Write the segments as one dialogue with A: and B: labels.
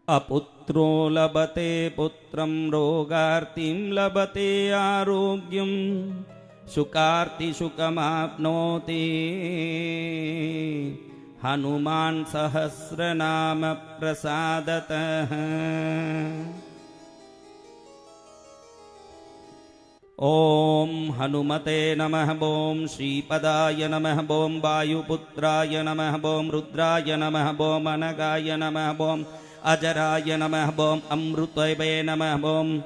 A: अपुत्रो लभते पुत्रं रोगार्तिं लभते आरोग्यं शुकार्ति शुकमाप्नोति हनुमान् सहस्रनाम प्रसादतः। ओम हनुमते नमः। ओम श्रीपदाय नमः। ओम वायुपुत्राय नमः। ओम रुद्राय नमः। ओम अनगाय नमः। ओम अजराय नमः। ओम अमृतवे नमः। ओम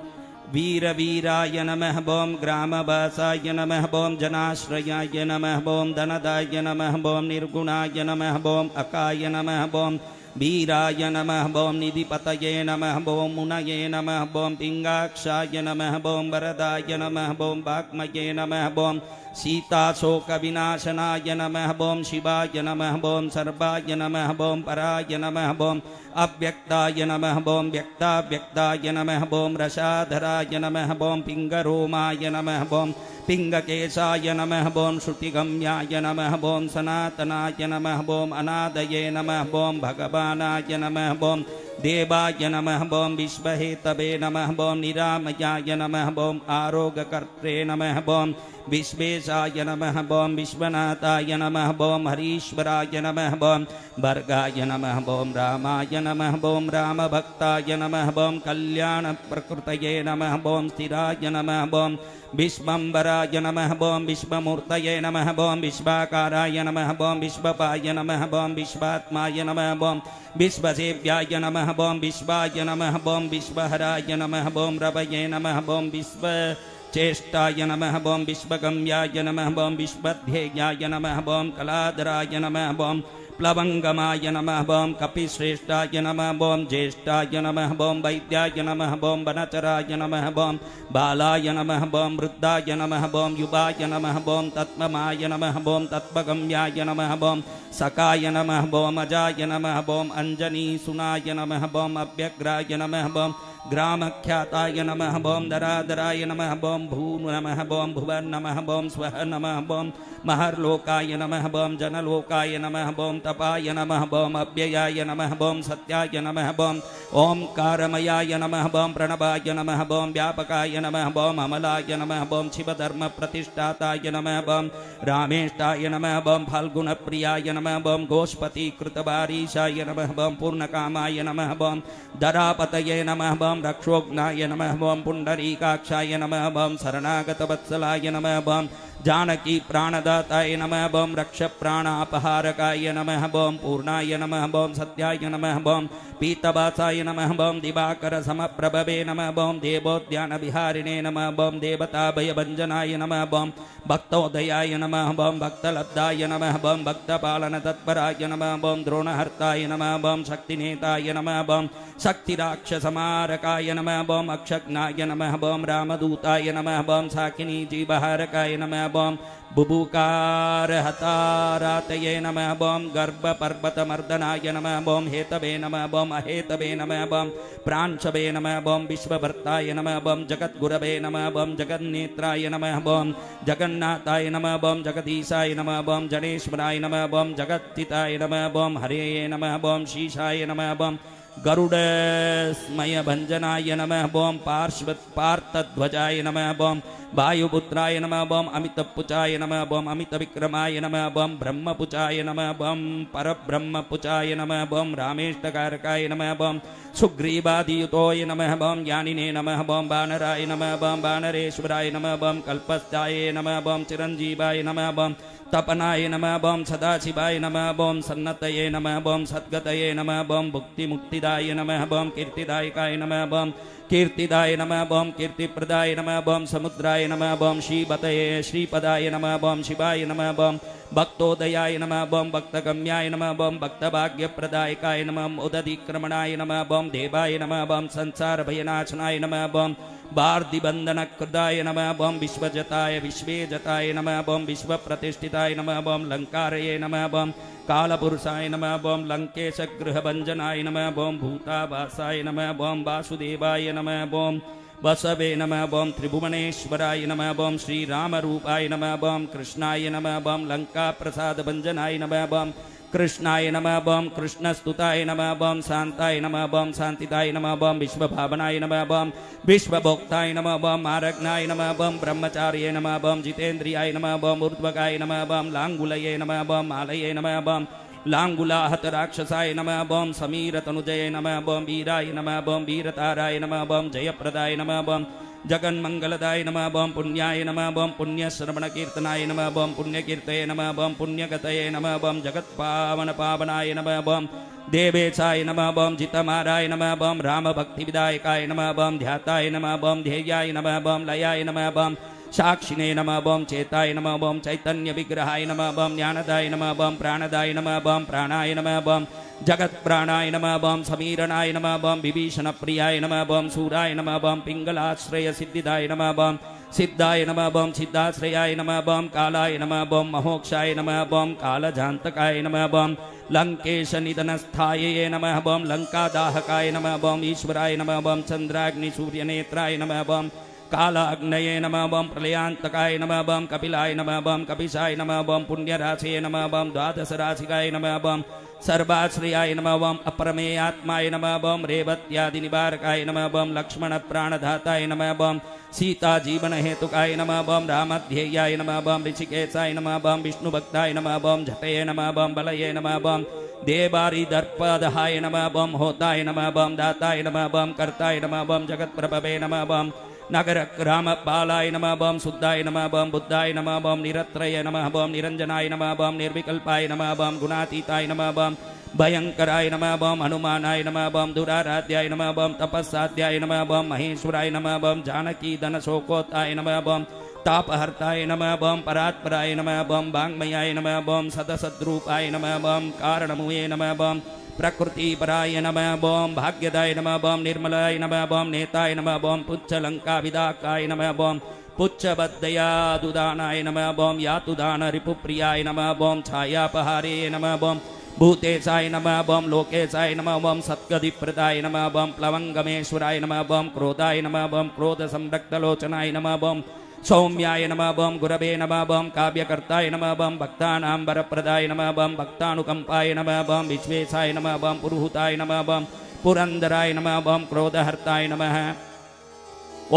A: वीरवीराय नमः। ओम ग्रामवासाय नमः। ओम जनाश्रयाय नमः। ओम धनदाय नमः। ओम निर्गुणाय नमः। ओम अकाय नमः। ओम वीराय नमः। ओम निधिपतये नमः। ओम मुनये नमः। ओम पिंगाक्षाय नमः। ओम वरदाय नमः। ओम वाग्मये नमः। ओम सीताशोकविनाशनाय नमः। ओम शिवाय नमः। ओम सर्वाय नमः। ओम पराय नमः। ओम अव्यक्ताय नमः। ओम व्यक्ताव्यक्ताय नमः। ओम रसाधराय नमः। ओम पिंगरोमाय नमः। ओम पिंगकेशाय नमः। ओम श्रुतिगम्याय नमः। ओम सनातनाय नमः। ओम अनादये नमः। ओम भगवानाय नमः। ओम देवाय नमः। ओम विश्वहेतवे नमः। ओम निरामयाय नमः। ओम आरोग्यकर्त्रे नमः। ओम विश्वेशाय नमः। ओम विश्वनाथाय नमः। ओम हरीश्वराय नमः। ओम भर्गाय नमः। ओम रामाय नमः। ओम रामभक्ताय नमः। ओम कल्याणप्रकृतये नमः। ओम स्थिराय नमः। ओम विश्वम्बराय नमः। ओम विश्वमूर्तये नमः। ओम विश्वाकाराय नमः। ओम विश्वपाय नमः। ओम विश्वात्माय नमः। ओम विश्वसेव्याय नमः। ओम विश्वाय नमः। ओम विश्वहराय नमः। ओम रवये नमः। ओम विश्वचेष्टाय नमः। ओम विश्वगम्याय नमः। ओम विश्वध्येयाय नमः। ओम कलाधराय नमः। ओम प्लवंगमाय नमः। ओम कपिश्रेष्ठाय नमः। ओम ज्येष्ठाय नमः। ओम वैद्याय नमः। ओम वनचराय नमः। ओम बालाय नमः। ओम वृद्धाय नमः। ओम युवाय नमः। ओम तत्त्वमाय नमः। ओम तत्त्वगम्याय नमः। ओम सकाय नमः। ओम अजाय नमः। ओम अंजनीसुनाय नमः। ओम अव्यग्राय नमः। ओम ग्रामख्याताय नमः। ओम दरादराय नमः। ओम भून् नमः। ओम भुवन नमः। ओम स्वः नमः। ओम महर्लोकाय नमः। ओम जनलोकाय नमः। ओम तपाय नमः। ओम अव्ययाय नमः। ओम सत्याय नमः। ओम ओंकारमयाय नमः। ओम प्रणवाय नमः। ओम व्यापकाय नमः। ओम अमलाय नमः। ओम शिवधर्म प्रतिष्ठाताय नमः। ओम रामेष्टाय नमः। ओम फाल्गुणप्रियाय नमः। ओम गोष्पतिकृतवारीशाय नमः। ओम पूर्णकामाय नमः। ओम दरापतये नमः। ओम रक्षोघ्नाय नमः। ओम पुंडरीकाक्षाय नमः। ओम शरणागतवत्सलाय नमः। ओम जानकी प्राणदाताय नमः। ओम रक्ष प्राणापहारकाय नमः। ओम पूर्णाय नमः। ओम सत्याय नमः। ओम पीतवासाय नमः। ओम दिवाकर समप्रभवे नमः। ओम देवोद्यान विहारिणे नमः। ओम देवताभयभञ्जनाय नमः। ओम भक्तोदयाय नमः। ओम भक्तलब्धाय नमः। ओम भक्तपालन तत्पराय नमः। ओम द्रोणहर्ताय नमः। ओम शक्तिनेताय नमः। ओम शक्तिराक्षसमारकाय नमः। ओम अक्षज्ञाय नमः। ओम रामदूताय नमः। ओम साकिनी जीवहारकाय नमः। ओम बुभुकारहतारातये नमः। ओम गर्भपर्वतमर्दनाय नमः। ओम हेतवे नमः। ओम अहेतवे नमः। ओम प्रांशवे नमः। ओम विश्वभर्ताय नमः। ओम जगद्गुरवे नमः। ओम जगन्नेत्राय नमः। ओम जगन्नाथाय नमः। ओम जगदीशाय नमः। ओम जनेश्वराय नमः। ओम जगत्थिताय नमः। ओम हरये नमः। ओम शीशाय नमः। ओम गरुडस्मयभञ्जनाय नमः। ओम पार्थध्वजाय नमः। ओम वायुपुत्राय नमः। ओम अमितपुचाय नमः। ओम अमितविक्रमाय नमः। ओम ब्रह्मपुचाय नमः। ओम परब्रह्मपुचाय नमः। ओम रामेष्टकारकाय नमः। ओम सुग्रीवादियुतोय नमः। ओम ज्ञानिने नमः। ओम वानराय नमः। ओम वानरेश्वराय नमः। ओम कल्पस्ताय नमः। ओम चिरञ्जीवाय नमः। ओम तपनाय नमः। ओम सदाशिवाय नमः। ओम सन्नतये नमः। ओम सद्गतये नमः। ओम भुक्तिमुक्तिदाय नमः। ओम कीर्तिदायकाय नमः। ओम कीर्तिदाय नमः। ओम कीर्तिप्रदाय नमः। ओम समुद्राय नमः। ओम श्रीपतये श्रीपदाय नमः। ओम शिवाय नमः। ओम भक्तोदयाय नमः। ओम भक्तगम्याय नमः। ओम भक्तभाग्यप्रदायकाय नमः। उदधिक्रमणाय नमः। ओम देवाय नमः। ओम संसारभयनाशनाय नमः। ओम वार्धिबन्धनकृताय नमः। ओम विश्वजताय विश्वेजताय नमः। ओम विश्वप्रतिष्ठिताय नमः। ओम लङ्कारये नमः। ओम कालपुरुषाय नमः। ओम लङ्केशगृहभञ्जनाय नमः। ओम भूतावासाय नमः। ओम वासुदेवाय नमः। ओम वसवे नमः। ओम त्रिभुवनेश्वराय नमः। ओम श्रीरामरूपाय नमः। ओम कृष्णाय नमः। ओम लङ्काप्रसादभञ्जनाय नमः। ओम कृष्णाय नमः बम कृष्णस्तुताय नमः बम शांताय नमः बम शांतिताय नमः बम विश्वभावनाय नमः बम विश्वभोक्ताय नमः बम आरग्नाय नमः बम ब्रह्मचार्ये नमः बम जितेन्द्रियाय नमः बम ऊर्ध्वगाय नमः बम लांगुलये नमः बम आलये नमः बम लांगुलाहत राक्षसाय नमः बम समीर तनुजये नमः बम वीराय नमः बम वीरताराय नमः बम जयप्रदाय नमः बम जगन्मंगलदाय नमः बम पुण्याय नमः बम पुण्यश्रवणकीर्तनाय नमः बम पुण्यकीर्तये नमः बम पुण्यगतये नमः बम जगत्पावन पावनाय नमः बम देवेशाय नमः बम जितमाराय नमः बम रामभक्तिविदायकाय नमः बम ध्याताय नमः बम ध्येयाय नमः बम लयाय नमः बम साक्षिणे नमः बम चेताय नमः बम चैतन्य विग्रहाय नमः बम ज्ञानदाय नमः बम प्राणदाय नमः बम प्राणाय नमः बम जगत प्राणाय नमः बम समीरणाय नमः बम विभीषण प्रियाय नमः बम सूराय नमः बम पिंगलाश्रय सिद्धिदाय नमः बम सिद्धाय नमः बम सिद्धाश्रयाय नमः बम कालाय नमः बम महोक्षाय नमः बम कालजान्तकाय नमः बम लंकेश निधनस्थाये नमः बम लंकादाहकाय नमः बम ईश्वराय नमः बम चंद्राग्नि सूर्यनेत्राय नमः बम कालाग्नये नमः बम प्रलयांतकाय नमः बम कपिलाय नमः बम कपिशाय नमः बम पुण्यराशये नमः बम द्वादश राशिकाय नमः बम सर्वाश्रयाय नमः बम अपरमेयात्माय नमः बम रेवत्यादि निवारकाय नमः बम लक्ष्मण प्राणधाताय नमः बम सीता जीवन हेतुकाय नमः बम रामध्येयाय नमः बम ऋषिकेशाय नमः बम विष्णुभक्ताय नमः बम झटये नमः बम बलये नमः बम देवारी दर्पदहाय नमः बम होताय नमः बम दाताय नमः बम कर्ताय नमः बम जगत्प्रभवे नमः बम नगर रामपालाय नमः बम शुद्धाय नमः बम बुद्धाय नमः बम निरत्रय नमः बम निरंजनाय नमः बम निर्विकल्पाय नमः बम गुणातीताय नमः बम भयंकराय नमः बम हनुमानाय नमः बम दुराराध्याय नमः बम तपस्साध्याय नमः बम महेश्वराय नमः बम जानकी धन शोकोताय नमः बम तापहर्ताय नमः बम परात्पराय नमः बम वाङ्मयाय नमः बम सदसद्रूपाय नमः बम कारणमुये नमः बम प्रकृति पराय नमः बम भाग्यदाय नमः बम निर्मलाय नमः बम नेताय नमः बम पुच्छलंका विदाकाय नमः बम पुच्छबद्धयादुदानाय नमः बम यातुदान रिपुप्रियाय नमः बम छायापहारे नमः बम भूतेशाय नमः बम लोकेशाय नमः बम सत्गतिप्रदाय नमः बम प्लवंगमेश्वराय नमः बम क्रोधाय नमः बम क्रोध संरक्तलोचनाय नमः बम सौम्याय नमः बम गुरवे नमः बम काव्यकर्ताय नमः बम भक्तानां वरप्रदाय नमः बम भक्तानुकंपाय नमः बम विश्वेशाय नमः बम पुरुहूताय नमः बम पुरंदराय नमः बम क्रोधहर्ताय नमः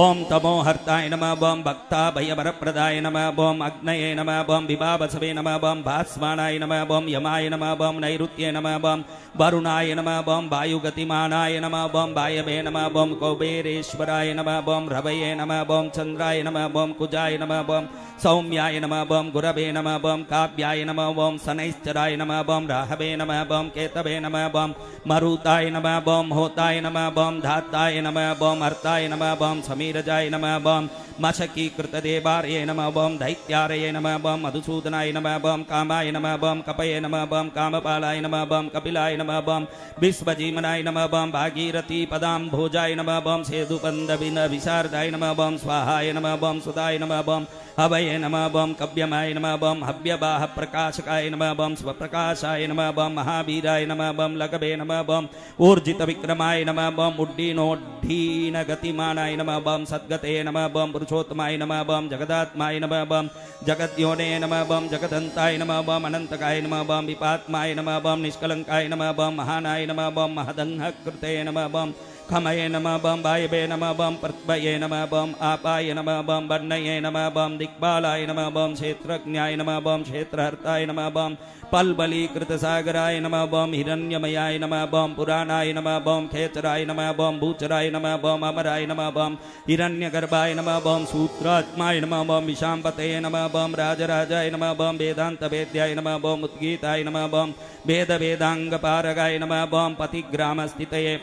A: ओम तमोहर्ताय नमः बम भक्ता भयवरप्रदाय नमः बम अग्नये नमः बम विभावसवे नमः बम भास्मानाय नमः बम यमाय नमः बम नैऋत्ये नमः बम वरुणाय नमः बम वायुगतिमानाय नमः बम वायवे नमः बम कौबेरेश्वराय नमः बम रवये नमः बम चंद्राय नमः बम कुजाय नमः बम सौम्याय नमः बम गुरवे नमः बम काव्याय नमः बम शनैश्चराय नमः बम राहवे नमः बम केतवे नमः बम मरुताय नमः बम होताय नमः बम धाताय नमः बम अर्ताय नमः बम समीरजाय नमः बम मशकीकृतदेवार्ये नमः बम दैत्यारये नमः बम मधुसूदनाय नमः बम कामाय नमः बम कपये नमः बम कामपालाय नमः बम कपिलाय नमः बम विश्वजीवनाय नमः बम भागीरथी पदां भोजाय नमः बम सेदुपन्दविन विशारदाय नमः बम स्वाहाय नमः बम सुदाय नमः बम हवये नमः बम कव्यमाय नमः बम हव्यवाह प्रकाशकाय नमः बम स्वप्रकाशाय नमः बम महावीराय नमः बम लघवे नमः बम ऊर्जित विक्रमाय नमः बम उड्डीनोड्डीन गतिमानाय नमः बम सद्गते नमः बम पुरुषोत्तमाय नमः बम जगदात्माय नमः बम जगद्योने नमः बम जगदन्ताय नमः बम अनंतकाय नमः बम विपात्माय नमः बम निष्कलंकाय नमः बम महानाय नमः बम महदंहकृते नमः बम खमये नमः बम वायवे नमः बम प्रत्वये नमः बम आपाय नमः बम वर्णये नमः बम दिक्पालाय नमः बम क्षेत्रज्ञाय नमः बम क्षेत्रहर्ताय नमः बम पल्बलीकृतसागराय नमः बम हिरण्यमयाय नमः बम पुराणाय नमः बम खेचराय नमः बम भूचराय नमः बम अमराय नमः बम हिरण्यगर्भाय नमः बम सूत्रात्माय नमः बम विशाम्पतये नमः बम राजराजाय नमः बम वेदान्तवेद्याय नमः बम उद्गीताय नमः बम वेद वेदांगपारगाय नमः बम प्रतिग्रामस्थितये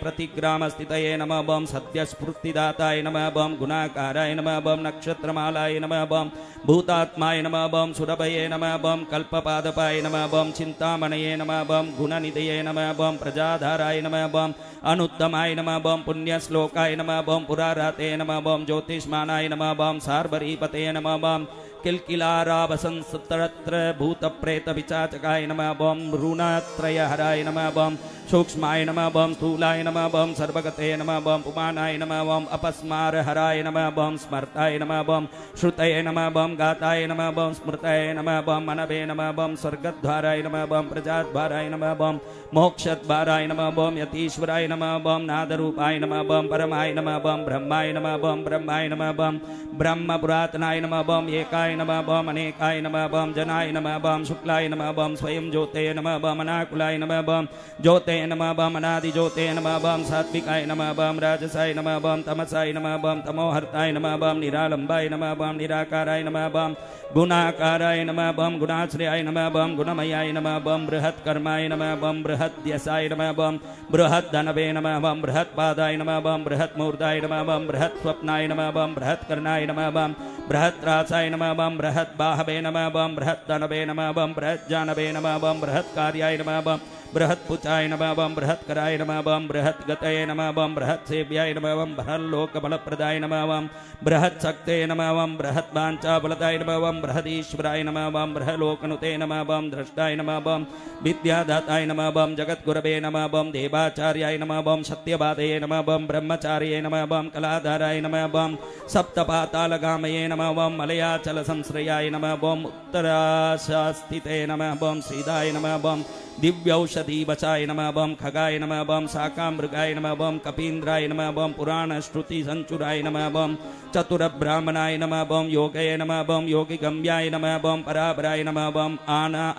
A: नमः बम सत्यस्फूर्तिदाताय नमः बम गुणाकाराय नमः बम नक्षत्रमालाय नमः बम भूतात्माय नमः बम सुरभये नमः बम कल्पपादपाय नमः बम चिंतामणये नमः बम गुणनिधये नमः बम प्रजाधाराय नमः बम अनुत्तमाय नमः बम पुण्यश्लोकाय नमः बम पुराराते नमः बम ज्योतिष्मानाय नमः बम सार्वरीपते नमः बम किल्किलारावसंस्तत्र भूतप्रेतपिशाचकाय नमः बम ऋणत्रयहराय नमः बम सूक्ष्माय नमः बम स्थूलाय नमः बम सर्वगते नमः बम पुमानाय नमः बम अपस्मारहराय नमः बम स्मर्ताय नमः बम श्रुतये नमः बम गाताय नमः बम स्मृतये नमः बम मनवे नमः बम स्वर्गद्वाराय नमः बम प्रजाद्वाराय नमः बम मोक्षद्वाराय नमः बम यतीश्वराय नमः बम नादरूपाय नमः बम परमाय नमः बम ब्रह्माय नमः बम ब्रह्माय नमः बम ब्रह्म पुरातनाय नमः बम एकाय नमः बम अनेकाय नमः बम जनाय नमः बम शुक्लाय नमः बम स्वयं ज्योते नमः बम अनाकुलाय नमः बम ज्योते नमः बम अनादि ज्योते नमः बम सात्विकाय नमः बम राजसाय नमः बम तमसाय नमः बम तमोहर्ताय नमः बम निरालंबाय नमः बम निराकाराय नमः बम गुणाकाराय नमः बम गुणाश्रयाय नमः बम गुणमयाय नमः बम बृहत्कर्माय नमः बम बृहद्यसाय नमः बम बृहद्धनवे नमः बम बृहत्पादाय नमः बम बृहत्मूर्धाय नमः बम बृहत्स्वप्नाय नमः बम बृहत्कर्णाय नमः बम बृहत्रासाय नमः बम बृहद्बाहवे नमः बम बृहत्तनवे नमः बम बृहज्जानवे नमः बम बृहत्कार्याय नमः बम बृहत्पुचाय नमः बम बृहत्कराय नमः बम बृहत्गतये नमः बम बृहत्सेव्याय नमः बम बृहल्लोकबलप्रदाय नमः बम बृहत्शक्ते नमः बम बृहद्वाञ्छाबलदाय नमः बम बृहदीश्वराय नमः बम बृहलोकनुते नमः बम द्रष्टाय नमः बम विद्यादाताय नमः बम जगद्गुरवे नमः बम देवाचार्याय नमः बम सत्यवादये नमः बम ब्रह्मचार्ये नमः बम कलाधाराय नमः बम सप्तपातालगामये नमः बम मलयाचलसंश्रयाय नमः बम उत्तराशास्थिते नमः बम श्रीदाय नमः बम दिव्यौषधि वचाय नमः बम खगाय नमः बम शाकामृगाय नमः बम कपीन्द्राय नमः बम पुराण श्रुति संचुराय नमः बम चतुर ब्राह्मणाय नमः बम योगये नमः बम योगी गम्याय नमः बम परापराय नमः बम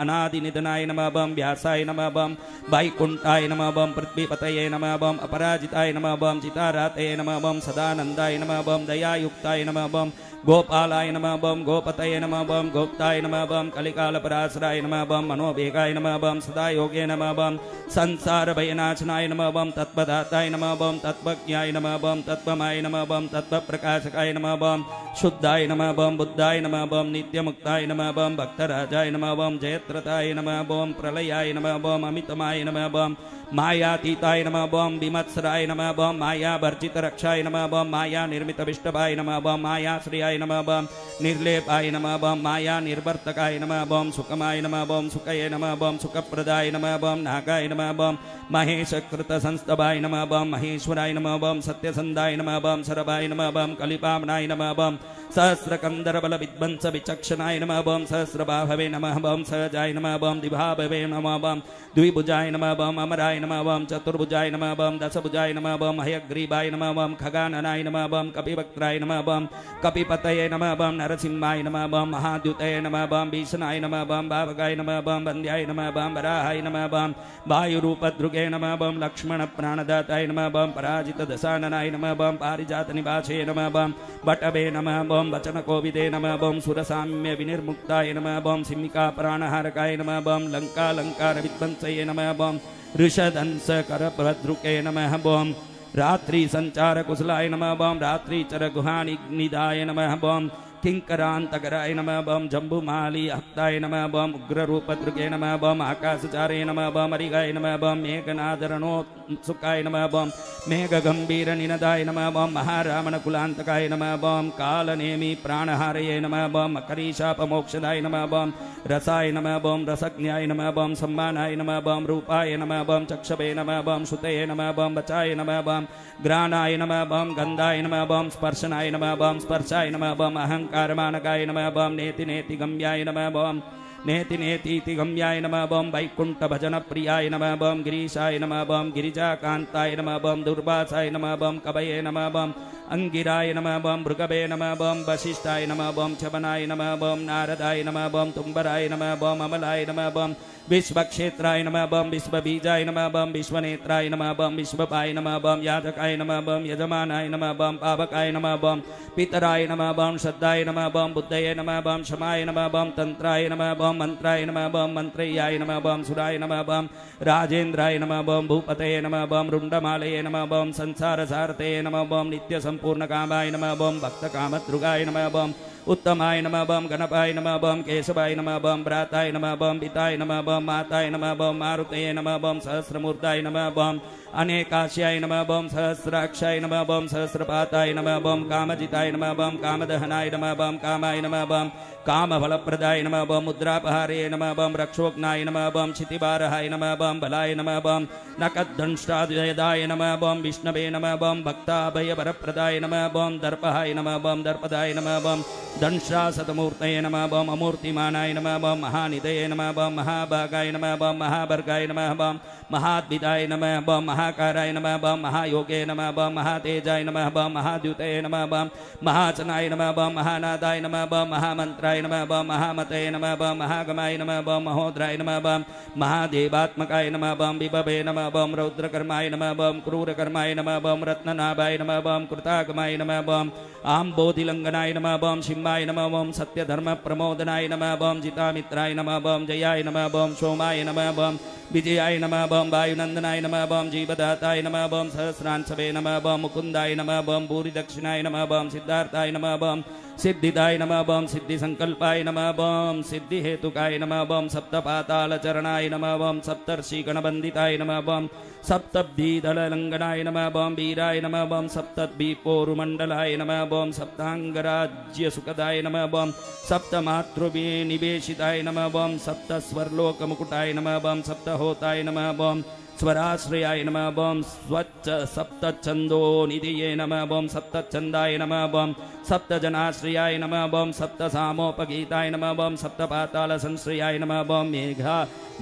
A: अनादि निधनाय नमः बम व्यासाय नमः बम वैकुंठाय नमः बम पृथ्वीपतये नमः बम अपराजिताय नमः बम चिताराते नमः बम सदानंदाय नमः बम दयायुक्ताय नमः बम गोपालाय नमः बम गोपतये नमः बम गोप्ताय नमः बम कलिकालपरासराय नमः बम मनोवेगाय नमः बम सदा योगे नमः बम संसार भयनाशनाय नमः बम तत्पदाताय नमः बम तत्वज्ञाय नमः बम तत्वमाय नमः बम तत्वप्रकाशकाय नमः बम शुद्धाय नमः बम बुद्धाय नमः बम नित्यमुक्ताय नमः बम भक्तराजाय नमः बम जयत्रताय नमः बम प्रलयाय नमः बम अमितमाय नमः बम मायातीताय नमः बम विमत्सराय नमः बम माया वर्जित रक्षाय नमः बम माया निर्मित विष्टभाय नमः बम मायाश्रियाय नमः बम निर्लेपाय नमः बम माया निर्वर्तकाय नमः बम सुखमाय नमः बम सुखये नमः बम सुखप्रदाय नमः बम नागाय नमः बम महेशकृत संस्तभाय नमः बम महेश्वराय नमः बम सत्यसंधाय नमः बम सरभाय नमः बम कलिपामनाय नमः बम सहस्रकंदर बल विध्वंस विचक्षणाय नमः बम सहस्रबाहवे नमः बम सहजाय नमः बम दिभाभवे नमः बम द्विभुजाय नमः बम अमराय नमः बम चतुर्भुजाय नमः बम दशभुजाय नमः बम हयग्रीवाय नमः बम खगाननाय नमः बम कपिवक्त्राय नमः बम कपिपतये नमः बम नरसिंहाय नमः बम महाद्युतये नमः बम भीषणाय नमः बम भावगाय नमः बम वन्द्याय नमः बम वराहाय नमः बम वायुरूपद्रुगे नमः बम लक्ष्मण प्राणदाताय नमः बम पराजित दशाननाय नमः बम पारिजात निवासे नमः बम बटवे नमः बम वचन कोविदे नमः बम सुरसाम्य विनिर्मुक्ताय नमः बम सिम्मिका प्राणहारकाय नमः बम लंकार विध्वंसये नमः बम ऋषदंस करप्रद्रुके नमः बम रात्रि संचार कुशलाय नमः बम रात्रिचर गुहानिग्निदाय नमः बम किंकरांतकराय नमः बम जम्बुमाली हक्ताय नमः बम उग्ररूपद्रुगे नमः बम आकाशचारे नमः बम अरिगाय नमः बम मेघनादरणोत्सुकाय नमः बम मेघगंभीर निनदाय नमः बम महारामणकुलांतकाय नमः बम कालनेमि प्राणहारये नमः बम मकरीशापमोक्षदाय नमः बम रसाय नमः बम रसज्ञाय नमः बम सम्मानाय नमः बम रूपाय नमः बम चक्षवे नमः बम श्रुतये नमः बम वचाय नमः बम ग्राणाय नमः बम गंधाय नमः बम स्पर्शनाय नमः बम स्पर्शाय नमः बम अहंकारमानकाय नमः बम नेति नेति गम्याय नमः बम नेति नेति गम्याय नमः बम वैकुंठ भजन प्रियाय नमः बम गिरीशाय नमः बम गिरिजाकांताय नमः बम दुर्वासाय नमः बम कवये नमः बम अंगिराय नमः बम भृगवे नमः बम वशिष्ठाय नमः बम चवनाय नमः बम नारदाय नमः बम तुम्बराय नमः बम अमलाय नमः बम विश्वक्षेत्राय नमः बम विश्वबीजाय नमः बम विश्वनेत्राय नमः बम विश्वपाय नमः बम याजकाय नमः बम यजमानाय नमः बम पावकाय नमः बम पितराय नमः बम श्रद्धाय नमः बम बुद्धये नमः बम क्षमाय नमः बम तंत्राय नमः बम मंत्राय नमः बम मंत्रय्याय नमः बम सुराय नमः बम राजेन्द्राय नमः बम भूपतये नमः बम रुंडमालये नमः बम संसार सारथये नमः बम नित्य संपूर्ण कामाय नमः बम भक्त कामद्रुगाय नमः बम उत्तमाय नमः बम गणपाय नमः बम केशवाय नमः बम भ्राताय नमः बम पिताय नमः बम माताय नमः बम मारुतये नमः बम सहस्रमूर्ताय नमः बम अनेकास्याय नमः बम सहस्राक्षाय नमः बम सहस्रपाताय नमः बम कामजिताय नमः बम कामदहनाय नमः बम कामाय नमः बम कामफलप्रदाय नमः बम मुद्रापहारे नमः बम रक्षोघ्नाय नमः बम क्षितिवारहाय नमः बम बलाय नमः बम नकदंष्टादयदाय नमः बम विष्णवे नमः बम भक्ताभयवरप्रदाय नमः बम दर्पहाय नमः बम दर्पदाय नमः बम दंशासतमूर्तये नमः बम अमूर्तिमानाय नमः बम महानिधये नमः बम महाभागाय नमः बम महावर्गाय नमः बम महाद्विताय नमः बम महाकाराय नमः बम महायोगे नमः बम महातेजाय नमः बम महाद्युतये नमः बम महाचनाय नमः बम महानादाय नमः बम महामंत्राय नमः बम महामतये नमः बम महागमाय नमः बम महोदराय नमः बम महादेवात्मकाय नमः बम विभवे नमः बम रौद्रकर्माय नमः बम क्रूरकर्माय नमः बम रत्ननाभाय नमः बम कृतागमाय नमः बम आम्बोधिलंघनाय नमः बम शिम्बाय नमः बम सत्यधर्म प्रमोदनाय नमः बम जितामित्राय नमः बम जयाय नमः बम सोमाय नमः बम विजयाय नमः बम वायुनंदनाय नमः बम जीवदाताय नमः बम सहस्रांशवे नमः बम मुकुंदाय नमः बम भूरिदक्षिणाय नमः बम सिद्धार्थाय नमः बम सिद्धिदाय नमः बम सिद्धिसंकल्पाय नमः बम सिद्धिहेतुकाय नमः बम सप्तपातालचरणाय नमः बम सप्तर्षिगणवन्दिताय नमः बम सप्तब्धीदललङ्घनाय नमः बम वीराय नमः बम सप्तद्वीपोरुमण्डलाय नमः बम सप्ताङ्गराज्यसुखदाय नमः बम सप्तमातृनिवेशिताय नमः बम सप्तस्वर्लोकमुकुटाय नमः बम सप्तहोताय नमः बम स्वराश्रयाय नमः बम स्वच्छ सप्तचंदो निधिये नमः बम सप्तचंदाय नमः बम सप्तजनाश्रयाय नमः बम सप्तसामोपगीताय नमः बम सप्तपाताल संश्रयाय नमः बम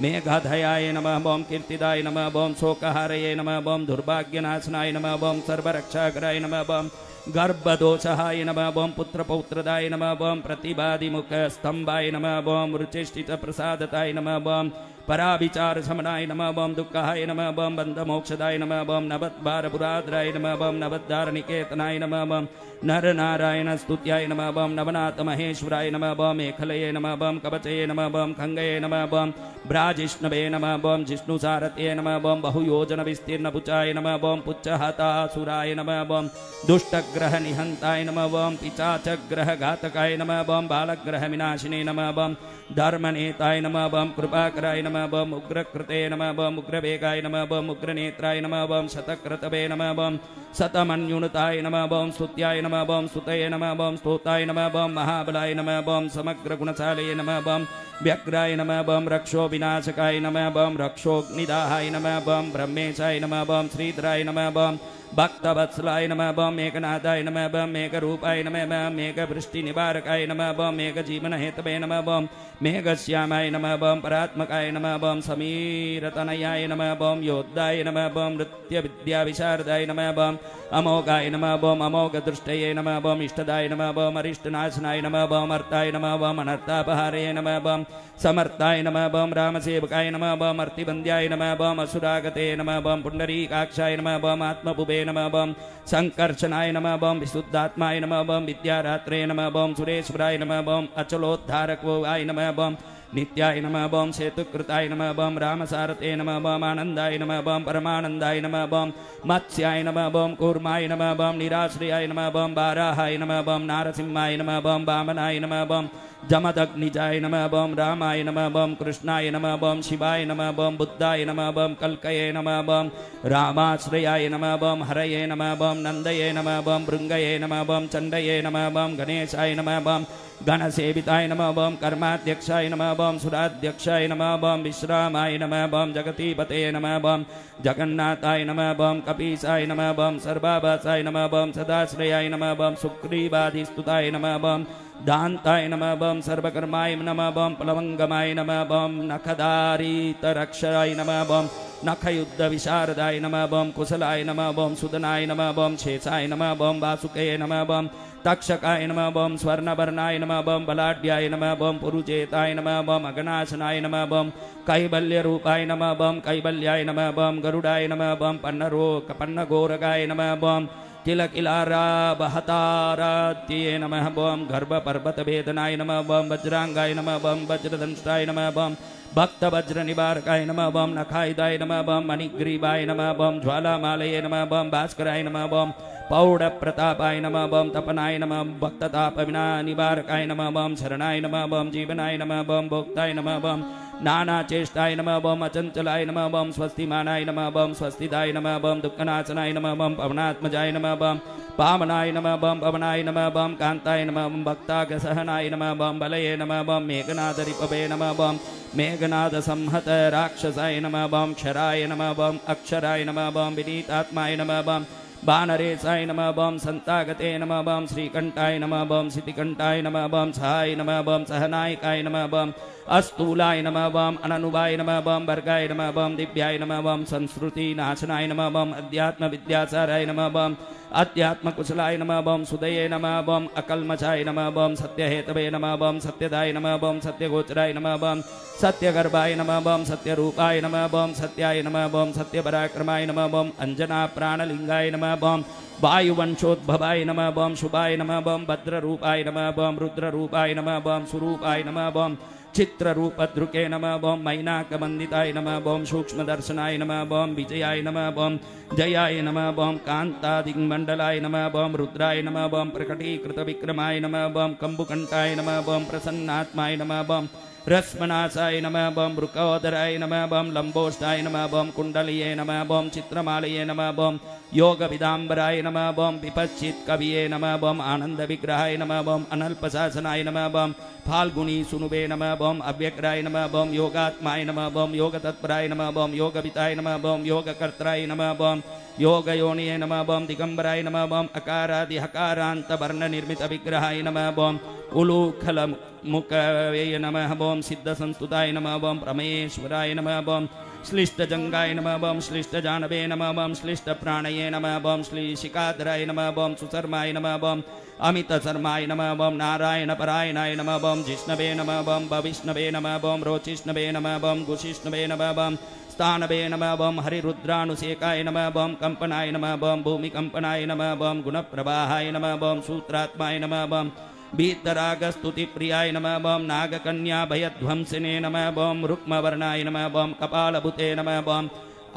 A: मेघाधयाय नमः बम कीर्तिदाय नमः बम शोकहारये नमः बम दुर्भाग्यनाशनाय नमः बम सर्वरक्षाकराय नमः बम गर्भदोषहाय नमः बम पुत्रपौत्रदाय नमः बम प्रतिबाधिमुखस्तंभाय नमः बम रुचिष्टितप्रसादताय नमः बम पराविचार समनाय नमः बम दुःखाय नमः बम बन्धमोक्षदाय नमः बम नवद्वारपुराद्राय नमः बम नवद्वारनिकेतनाय नमः बम नरनारायण स्तुत्याय नमः बम नवनाथ महेश्वराय नमः बम मेखलये नमः बम कवचये नमः बम खंगये नमः बम ब्राजिष्णवे नमः बम जिष्णुसारथ्ये नमः बम बहुयोजन विस्तीर्णपुचाय नमः बम पुच्छहतासुराय नमः बम दुष्टग्रह निहंताय नमः बम पिचाचग्रहघातकाय नमः बम बालग्रह विनाशिने नमः बम धर्मनेताय नमः बम कृपाकराय नमः बम उग्रकृते नमः बम उग्रवेगाय नमः बम उग्रनेत्राय नमः बम शतक्रतवे नमः बम शतमन्युनताय नमः बम स्तुत्याय नमः बम स्तुतये नमः बम स्तोताय नमः बम महाबलाय नमः बम समग्रगुणशालये नमः बम व्यग्राय नमः बम रक्षो विनाशकाय नमः बम रक्षोग्निदाहाय नमः बम ब्रह्मेशाय नमः बम श्रीधराय नमः बम भक्तवत्सलाय नमः बम मेघनाथाय नमः बम मेघरूपाय नमः बम मेघवृष्टिनिवारकाय नमः बम मेघजीवनहेतवे नमः बम मेघश्यामाय नमः बम परात्मकाय नमः बम समीरतनयाय नमः बम योद्धाय नमः बम नृत्यविद्याविशारदाय नमः बम अमोघाय नमः बम अमोघदृष्टये नमः बम इष्टदाय नमः बम अरिष्टनाशनाय नमः बम अर्थाय नमः बम अनर्थापहारे नमः बम समर्थाय नमः बम रामसेवकाय नमः बम अर्तिबन्ध्याय नमः बम असुरागते नमः बम पुण्डरीकाक्षाय नमः बम आत्मपुबे नमः बम संकर्षणाय नमः बम विशुद्धात्माय नमः बम विद्यारात्रे नमः बम सुरेश्वराय नमः बम अचलोद्धारकाय नमः बम नित्याय नमः बम सेतुकृताय नमः बम रामसारथे नमः बम आनंदाय नमः बम परमानंदाय नमः बम मत्स्याय नमः बम कूर्माय नमः बम निराश्रयाय नमः बम बाराहाय नमः बम नारसिंहाय नमः बम वामनाय नमः बम जमदग्निजाय नमः बम रामाय नमः बम कृष्णाय नमः बम शिवाय नमः बम बुद्धाय नमः बम कल्कये नमः बम रामाश्रयाय नमः बम हरये नमः बम नंदये नमः बम भृंगये नमः बम चंडये नमः बम गणेशाय नमः बम गणसेविताय नमः बम कर्माध्यक्षाय नमः बम सुराध्यक्षाय नमः बम विश्रामाय नमः बम जगतीपते नमः बम जगन्नाथाय नमः बम कपीसाय नमः बम सर्वाभासाय नमः बम सदाश्रयाय नमः बम सुग्रीवाधिस्तुताय नमः बम दान्ताय नमः बम सर्वकर्माय नमः बम प्लवंगमाय नमः बम नखधारितरक्षराय नमः बम नखयुद्धविशारदाय नमः बम कुशलाय नमः बम सुदनाय नमः बम शेषाय नमः बम वासुके नमः बम तक्षकाय नमः बम स्वर्णवर्णाय नमः बम बलाढ्याय नमः बम पुरुजेताय नमः बम अगनाशनाय नमः बम कैबल्यरूपाय नमः बम कैबल्याय नमः बम गरुडाय नमः बम पन्नगोरगाय नमः बम किलकिलाराबहतारात्ये नमः बम गर्भपर्वतभेदनाय नमः बम वज्रांगाय नमः बम वज्रदंष्टाय नमः बम भक्त वज्र निवारकाय नमः बम नखायुधाय नमः बम मणिग्रीवाय नमः बम ज्वालामालये नमः बम भास्कराय नमः बम पौड़ प्रतापाय नमः बम तपनाय नमः भक्तताप विना निवारकाय नमः बम शरणाय नमः बम जीवनाय नमः बम भोक्ताय नमः बम नाना चेष्टाय नमः बम अचंचलाय नमः बम स्वस्तिमानाय नमः बम स्वस्तिदाय नमः बम दुःखनाशनाय नमः बम पवनात्मजाय नमः बम पावनाय नमः बम पवनाय नमः बम कांताय नमः बम भक्तागसहनाय नमः बम बलये नमः बम मेघनादरिपवे नमः बम मेघनाद संहत राक्षसाय नमः बम क्षराय नमः बम अक्षराय नमः बम विनीतात्माय नमः बम बानरेशाय नमः बम संतागते नमः बम श्रीकंठाय नमः बम सिद्धिकंठाय नमः बम सहाय नमः बम सहनायकाय नमः बम अस्तूलाय नमः बम अननुभाय नमः बम वर्गाय नमः बम दिव्याय नमः बम संस्कृति नाशनाय नमः बम अध्यात्म विद्यासाराय नमः बम अध्यात्म कुशलाय नमः बम सुदये नमः बम अकल्मषाय नमः बम सत्यहेतवे नमः बम सत्यदाय नमः बम सत्यगोचराय नमः बम सत्यगर्भाय नमः बम सत्यरूपाय नमः बम सत्याय नमः बम सत्यपराक्रमाय नमः बम अंजना प्राणलिंगाय नमः बम वायुवंशोद्भवाय नमः बम शुभाय नमः बम भद्ररूपाय नमः बम रुद्ररूपाय नमः बम सुरूपाय नमः बम चित्ररूपद्रुके नमः बम मैनाकमंदिताय नमः बम सूक्ष्मदर्शनाय नमः बम विजयाय नमः बम जयाय नमः बम कांतादिग्मंडलाय नमः बम रुद्राय नमः बम प्रकटीकृत विक्रमाय नमः बम कंबुकंठाय नमः बम प्रसन्नात्माय नमः बम रश्मनाशाय नमः बम वृकोदराय नमः बम लंबोष्ठाय नमः बम कुंडलिये नमः बम चित्रमालये नमः बम योग विदाम्बराय नमः बम विपश्चित कविये नमः बम आनंद विग्रहाय नमः बम अनल्पशासनाय नमः बम फाल्गुनी सुनुवे नमः बम अव्यग्राय नमः बम योगात्माय नमः बम योग तत्पराय नमः बम योगविताय नमः बम योगकर्त्राय नमः बम योगयोनिये नमः बम दिगंबराय नमः बम अकारादि हकारांत वर्ण निर्मित विग्रहाय नमः बम उलूखल मुखवे नमः बम सिद्ध संस्तुताय नमः बम परमेश्वराय नमः बम श्लिष्ट जंगाय नमः बम श्लिष्ट जानवे नमः बम श्लिष्ट प्राणये नमः बम श्ली शिकाधराय नमः बम सुशर्माय नमः बम अमित शर्माय नमः बम नारायण परायणाय नमः बम जिष्णवे नमः बम भविष्णवे नमः बम रोचिष्णवे नमः बम गुशिष्णवे नमः बम स्थानवे नमः बम हरिरुद्रानुसेकाय नमः बम कंपनाय नमः बम भूमिकंपनाय नमः बम गुणप्रवाहाय नमः बम सूत्रात्माय नमः बम बीतरागस्तुति प्रियाय नमः बम नागकन्या भयध्वंसिने नमः बम रुक्मवर्णाय नमः बम कपालभुते नमः बम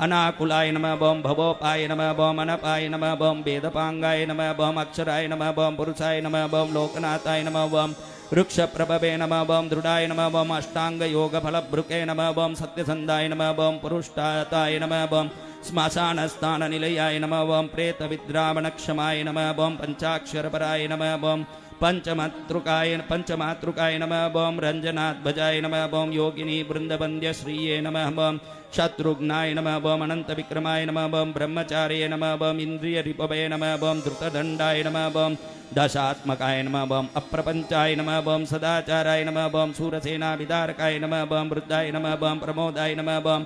A: अनाकुलाय नमः बम भवोपाय नमः बम अनपाय नमः बम वेदपांगाय नमः बम अक्षराय नमः बम पुरुषाय नमः बम लोकनाथाय नमः बम वृक्षप्रभवे नमः बम दृढ़ाय नमः बम अष्टांग योग फलभृके नमः बम सत्यसंधाय नमः बम पुरुष्टाताय नमः बम श्मशान स्थान निलयाय नमः बम प्रेत विद्रावणक्षमाय नमः बम पंचाक्षरपराय नमः बम पंचमातृकाय नमः बम रंजनाध्वजाय नमः बम योगिनी वृंदवंद्य श्रीये नमः बम शत्रुघ्नाय नमः बम अनंत विक्रमाय नमः बम ब्रह्मचार्ये नमः बम इंद्रिय रिपवे नमः बम धृतदंडाय नमः बम दशात्मकाय नमः बम अप्रपंचाय नमः बम सदाचाराय नमः बम सूरसेना विदारकाय नमः बम वृद्धाय नमः बम प्रमोदाय नमः बम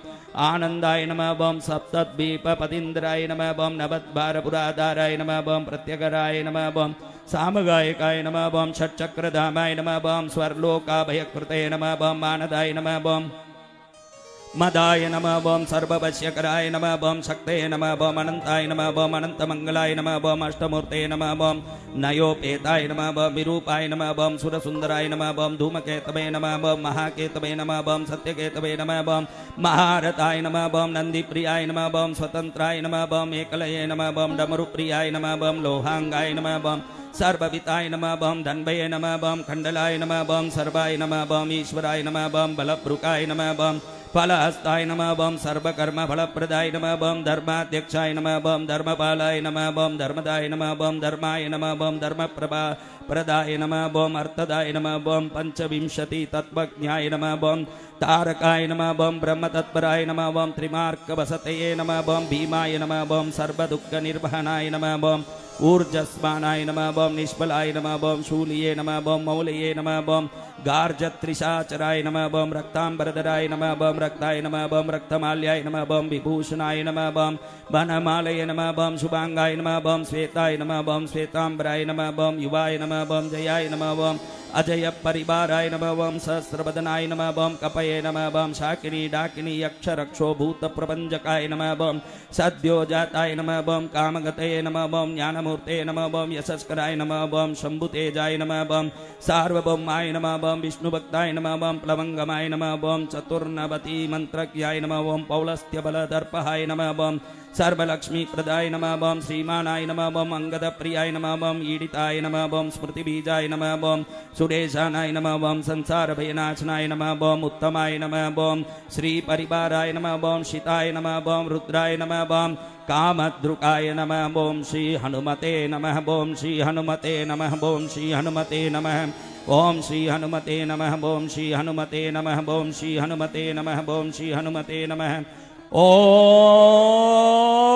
A: आनंदाय नमः बम सप्तद्वीपपतीन्द्राय नमः बम नवद्वारपुराधाराय नमः बम प्रत्यगराय नमः बम सामगायकाय नमः बम षट्चक्रधामाय नमः बम स्वर्लोकाभयकृते नमः बम मानदाय नमः बम मदाय नमः बम सर्ववश्यकराय नमः बम शक्ते नमः बम अनंताय नमः बम अनंतमंगलाय नमः बम अष्टमूर्ते नमः बम नयोपेताय नमः बम विरूपाय नमः बम सुरसुंदराय नमः बम धूमकेतवे नमः बम महाकेतवे नमः बम सत्यकेतवे नमः बम महारथाय नमः बम नंदीप्रियाय नमः बम स्वतंत्राय नमः बम एकलये नमः बम डमरुप्रियाय नमः बम लोहांगाय नमः बम सर्वविताय नमः बम धन्वये नमः बम खंडलाय नमः बम सर्वाय नमः बम ईश्वराय नमः बम बलभृकाय नमः बम फलहस्ताय नमः बम सर्वकर्म फलप्रदाय नमः बम धर्माध्यक्षाय नमः बम धर्मपालाय नमः बम धर्मदाय नमः बम धर्माय नमः बम धर्मप्रभा प्रदाय नमः बम अर्थदाय नमः बम पंचविंशति तत्वज्ञाय नमः बम तारकाय नमः बम ब्रह्मतत्पराय नमः बम त्रिमार्कवसतये नमः बम भीमाय नमः बम सर्वदुःखनिर्वहनाय नमः बम ऊर्जस्मानाय नमः बम निष्फलाय नमः बम शूलिये नमः बम मौलये नमः बम गार्जत्रिशाचराय नमः बम रक्तांबरधराय नमः बम रक्ताय नमः बम रक्तमाल्याय नमः बम विभूषणाय नमः बम वनमालये नमः बम शुभांगाय नमः बम श्वेताय नमः बम श्वेतांबराय नमः बम युवाय नमः बम जयाय नमः बम अजय परिवाराय नमः ओम सहस्रवदनाय नमः ओम कपये नमः ओम शाकिनी डाकिनी यक्षरक्षो भूत प्रपंचकाय नमः ओम सद्योजाताय नमः ओम कामगतये नमः ओम ज्ञानमूर्ते नमः ओम यशस्कराय नमः ओम शंभुतेजाय नमः ओम सार्वभौमाय नमः ओम विष्णुभक्ताय नमः ओम प्लवंगमाय नमः ओम चतुर्नवति मंत्रज्ञाय नमः ओम पौलस्त्यबलदर्पहाय नमः ओम सर्वलक्ष्मी प्रदाय नमः ओम श्रीमानाय नमः ओम अंगद प्रियाय नमः ओम ईडिताय नमः ओम स्मृतिबीजाय नमः ओम सुरेशानाय नमः ओम संसार भयनाशनाय नमः ओम उत्तमाय नमः ओम श्री परिवाराय नमः ओम शिताय नमः ओम रुद्राय नमः ओम कामद्रुकाय नमः ओम श्री हनुमते नमः ओम श्री हनुमते नमः ओम श्री हनुमते नमः ओम श्री हनुमते नमः ओम श्री हनुमते नमः ओम श्री हनुमते नमः ओम श्री हनुमते नमः ओम